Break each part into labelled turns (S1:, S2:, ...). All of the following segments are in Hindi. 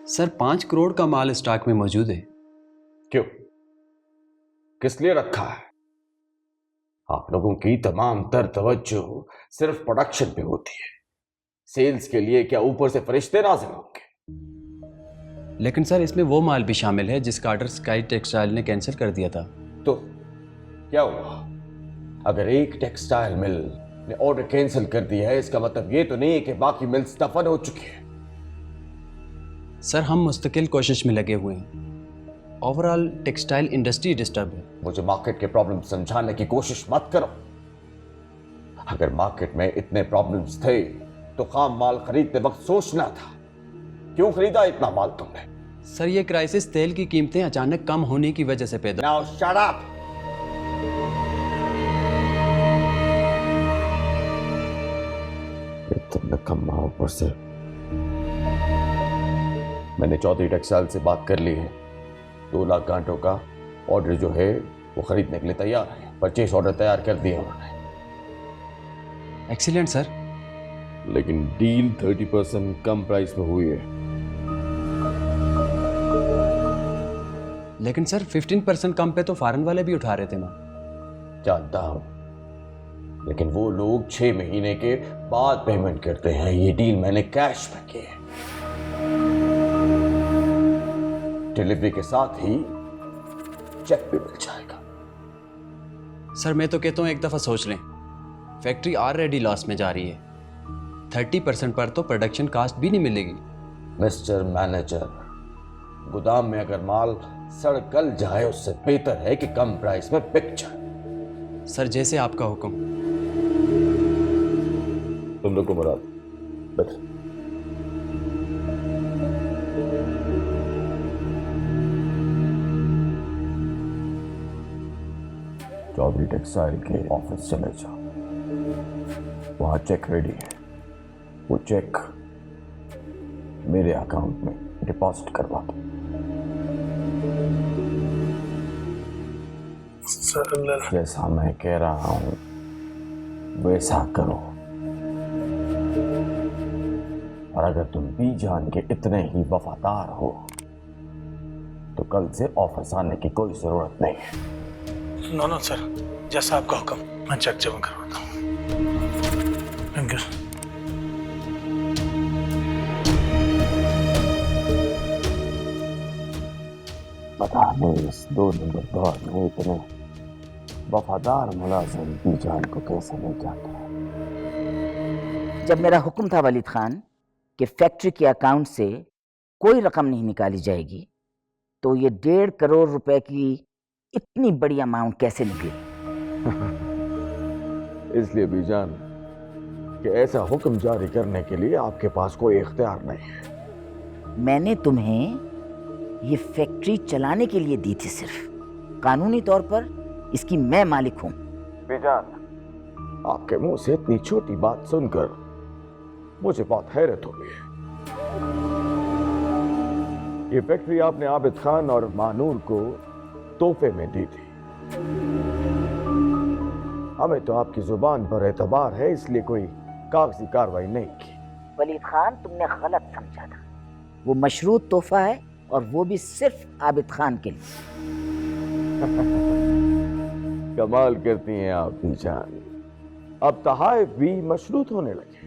S1: सर 5 करोड़ का माल स्टॉक में मौजूद है।
S2: क्यों? किस लिए रखा है? आप लोगों की तमाम तर तवज्जो सिर्फ प्रोडक्शन पे होती है। सेल्स के लिए क्या ऊपर से फरिश्ते नाज़िल होंगे?
S1: लेकिन सर इसमें वो माल भी शामिल है जिसका ऑर्डर स्काई टेक्सटाइल ने कैंसिल कर दिया था।
S2: तो क्या हुआ? अगर एक टेक्सटाइल मिल ने ऑर्डर कैंसिल कर दिया है, इसका मतलब ये तो नहीं है कि बाकी मिल्स दफन हो चुकी है।
S1: सर हम मुस्तकिल कोशिश में लगे हुए हैं। ओवरऑल टेक्सटाइल इंडस्ट्री डिस्टर्ब है।
S2: मुझे मार्केट के प्रॉब्लम समझाने की कोशिश मत करो। अगर मार्केट में इतने प्रॉब्लम्स थे तो खाम माल खरीदते वक्त सोचना था। क्यों खरीदा इतना माल तुमने?
S1: सर ये क्राइसिस तेल की कीमतें अचानक कम होने की वजह से पैदा।
S2: Now shut up. तुमने कम ऊपर से। मैंने चौधरी टेक्सटाइल से बात कर ली है। 2 लाख गांठों का ऑर्डर जो है वो खरीदने के लिए तैयार है। परचेस ऑर्डर तैयार कर दिए उन्होंने।
S1: Excellent sir.
S2: लेकिन डील 30% कम प्राइस में हुई है।
S1: लेकिन सर 15% कम पे तो फॉरेन वाले भी उठा रहे थे ना।
S2: जानता हूं, लेकिन वो लोग 6 महीने के बाद पेमेंट करते हैं। ये डील मैंने कैश में की है। डिलीवरी के साथ ही चेक भी मिल जाएगा।
S1: सर मैं तो कहता हूँ एक दफ़ा सोच लें। फैक्ट्री ऑलरेडी लॉस में जा रही है। 30% पर तो प्रोडक्शन कास्ट भी नहीं मिलेगी।
S2: मिस्टर मैनेजर, गोदाम में अगर माल सड़ गल जाए उससे बेहतर है कि कम प्राइस में बिक जाए।
S1: सर जैसे आपका हुक्म।
S2: तुम लोग को मुराद बस। चौधरी टेक्सटाइल के ऑफिस चले जाओ। वहां चेक रेडी है। वो चेक मेरे अकाउंट में डिपॉजिट करवा दो। जैसा मैं कह रहा हूं वैसा करो। और अगर तुम बीजान के इतने ही वफादार हो तो कल से ऑफिस आने की कोई जरूरत नहीं है।
S3: नो सर, जैसा आपका हुक्म। मैं चेक जमा करवाता हूँ। Thank you.
S2: पता नहीं इस 2 नंबर दौर में इतने वफादार मुलाजिम बीजान को कैसे नहीं जाते।
S4: जब मेरा हुक्म था वलीद खान कि फैक्ट्री के अकाउंट से कोई रकम नहीं निकाली जाएगी, तो ये 1.5 करोड़ रुपए की इतनी बड़ी अमाउंट कैसे निकली?
S2: इसलिए बीजान कि ऐसा हुक्म जारी करने के लिए आपके पास कोई इख्तियार नहीं है।
S4: मैंने तुम्हें ये फैक्ट्री चलाने के लिए दी थी। सिर्फ कानूनी तौर पर इसकी मैं मालिक हूं।
S2: बीजान, आपके मुंह से इतनी छोटी बात सुनकर मुझे बहुत हैरत हो गई है। ये फैक्ट्री आपने आबिद खान और मानूर को तोहफे में दी थी। हमें तो आपकी जुबान पर एतबार है, इसलिए कोई कागजी कार्रवाई नहीं की।
S4: वलीद खान, तुमने गलत समझा था। वो मशरूत तोहफा है और वो भी सिर्फ आबिद खान के लिए।
S2: कमाल करती हैं आप बीजान। अब तहाइफ भी मशरूत होने लगे।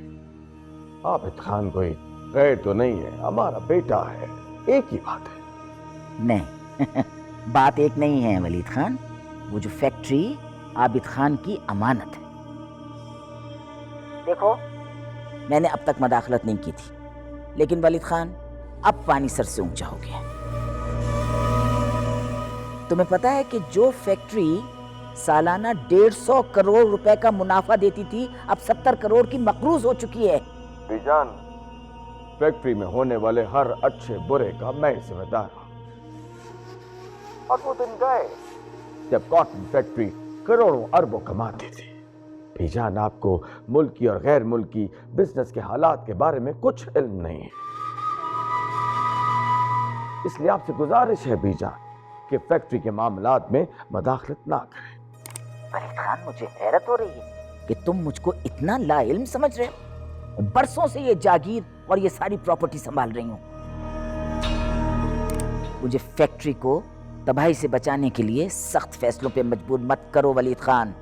S2: आबिद खान कोई गैर तो नहीं है, हमारा बेटा है। एक ही बात है।
S4: नहीं बात एक नहीं है वलीद खान। वो जो फैक्ट्री आबिद खान की अमानत है। देखो, मैंने अब तक मदाखलत नहीं की थी, लेकिन वलीद खान अब पानी सर से ऊंचा हो गया। तुम्हें पता है कि जो फैक्ट्री सालाना 150 करोड़ रुपए का मुनाफा देती थी, अब 70 करोड़ की मकरूज हो चुकी है।
S2: बीजान, फैक्ट्री में होने वाले हर अच्छे बुरे का मैं जिम्मेदार हूं। और वो दिन गए जब कॉटन फैक्ट्री करोड़ों अरबों कमाती थी। बीजान, आपको मुल्की और गैर मुल्की बिजनेस के हालात के बारे में कुछ इल्म नहीं है। इसलिए आपसे गुजारिश है बीजान कि फैक्ट्री के मामलात में मदाखलत ना करें।
S4: वलीद खान, मुझे हैरत हो रही है कि तुम मुझको इतना लाइल्म समझ रहे हो। बरसों से ये जागीर और ये सारी प्रॉपर्टी संभाल रही हूं। मुझे फैक्ट्री को तबाही से बचाने के लिए सख्त फैसलों पे मजबूर मत करो वलीद खान।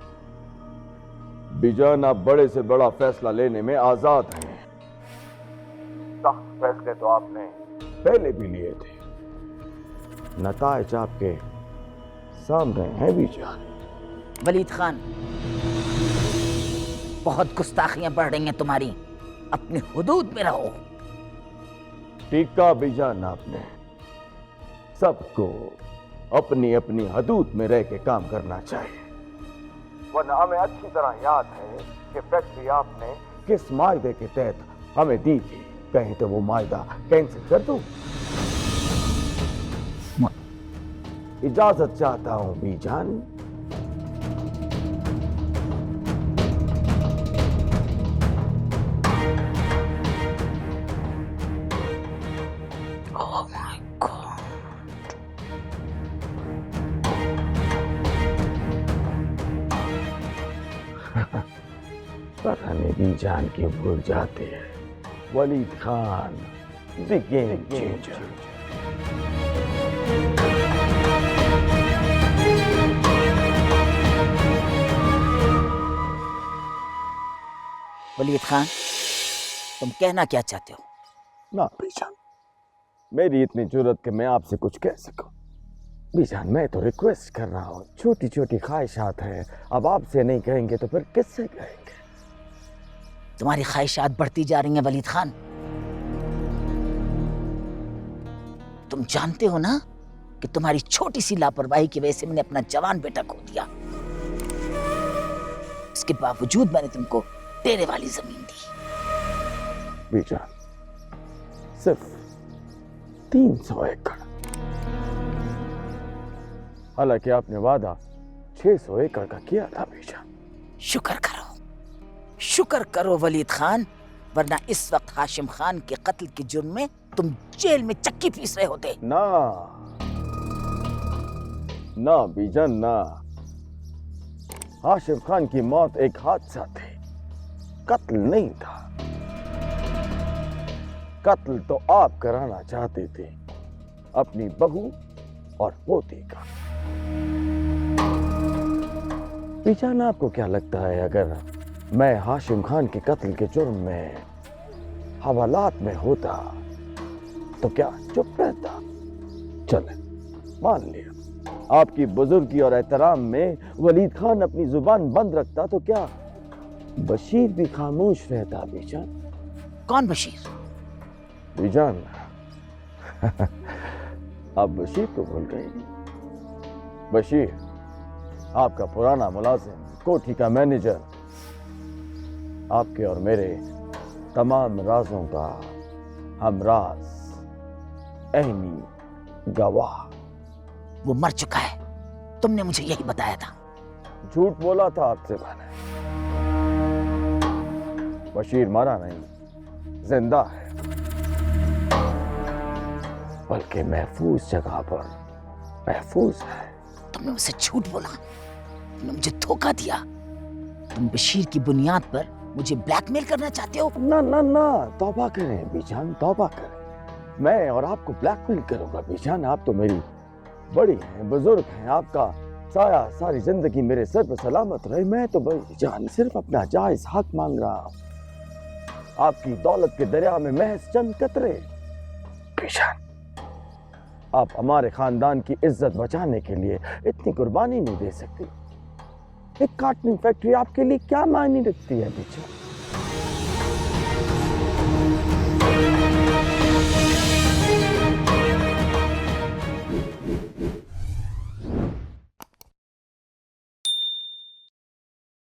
S2: बीजान, आप बड़े से बड़ा फैसला लेने में आजाद हैं। सख्त फैसले तो आपने पहले भी लिए थे, नताइज आपके सामने हैं बीजान।
S4: वलीद खान, बहुत गुस्ताखियां बढ़ रही हैं तुम्हारी, अपनी हुदूद में रहो।
S2: टीका बीजान, आपने सबको अपनी अपनी हदूद में रह के काम करना चाहिए, वरना हमें अच्छी तरह याद है कि फैक्ट्री आपने किस मायदे के तहत हमें दी थी। कहीं तो वो मायदा कैंसिल कर दूं। इजाजत चाहता हूं बीजान।
S4: Oh my God.
S2: पता नहीं बीजान क्यों भूल जाते हैं। Waleed Khan, the game changer.
S4: Waleed Khan, तुम कहना क्या चाहते हो?
S2: ना बीजान, मेरी इतनी जरूरत कि मैं आपसे कुछ कह सकूं। बीजान, मैं तो रिक्वेस्ट कर रहा हूं, छोटी छोटी ख्वाहिशात हैं। अब आपसे नहीं कहेंगे तो फिर किससे कहेंगे?
S4: तुम्हारी ख्वाहिशात बढ़ती जा रही हैं वलीद खान। तुम जानते हो ना कि तुम्हारी छोटी सी लापरवाही की वजह से मैंने अपना जवान बेटा खो दिया। इसके बावजूद मैंने तुमको तेरे वाली जमीन दी।
S2: बीजान, सिर्फ 300 एकड़, हालांकि आपने वादा 600 एकड़ का किया था बीजान।
S4: शुक्र करो वलीद खान, वरना इस वक्त हाशिम खान के कत्ल के जुर्म में तुम जेल में चक्की पीस रहे होते।
S2: ना ना बीजान, ना। हाशिम खान की मौत एक हादसा थी, कत्ल नहीं था। कत्ल तो आप कराना चाहते थे, अपनी बहू और पोती का। बीजान, आपको क्या लगता है अगर मैं हाशिम खान के कत्ल के जुर्म में हवालात में होता तो क्या चुप रहता? चले, मान लिया आपकी बुजुर्गी और एहतराम में वलीद खान अपनी जुबान बंद रखता तो क्या बशीर भी खामोश रहता? बीजान,
S4: कौन बशीर?
S2: बीजान, आप बशीर को भूल गए। बशीर आपका पुराना मुलाजिम, कोठी का मैनेजर, आपके और मेरे तमाम राजों का हमराज, अहमी गवाह।
S4: वो मर चुका है, तुमने मुझे यही बताया था।
S2: झूठ बोला था आपसे मैंने। बशीर मरा नहीं, जिंदा है, बल्कि महफूज जगह पर महफूज है।
S4: तुमने मुझसे झूठ बोला, तुमने मुझे धोखा दिया। तुम बशीर की बुनियाद पर मुझे ब्लैकमेल करना चाहते हो?
S2: ना ना ना, तौबा करें बीजान, तौबा करें। मैं और आपको ब्लैकमेल करूंगा बीजान? आप तो मेरी बड़ी हैं, बुजुर्ग हैं, आपका साया सारी जिंदगी मेरे सर पर सलामत रहे। मैं तो बीजान सिर्फ अपना जायज हक मांग रहा हूं, आपकी दौलत के दरिया में महज चंद कतरे। बीजान, आप हमारे खानदान की इज्जत बचाने के लिए इतनी कुर्बानी नहीं दे सकती। एक कार्टन फैक्ट्री आपके लिए क्या मायने रखती है बीजान?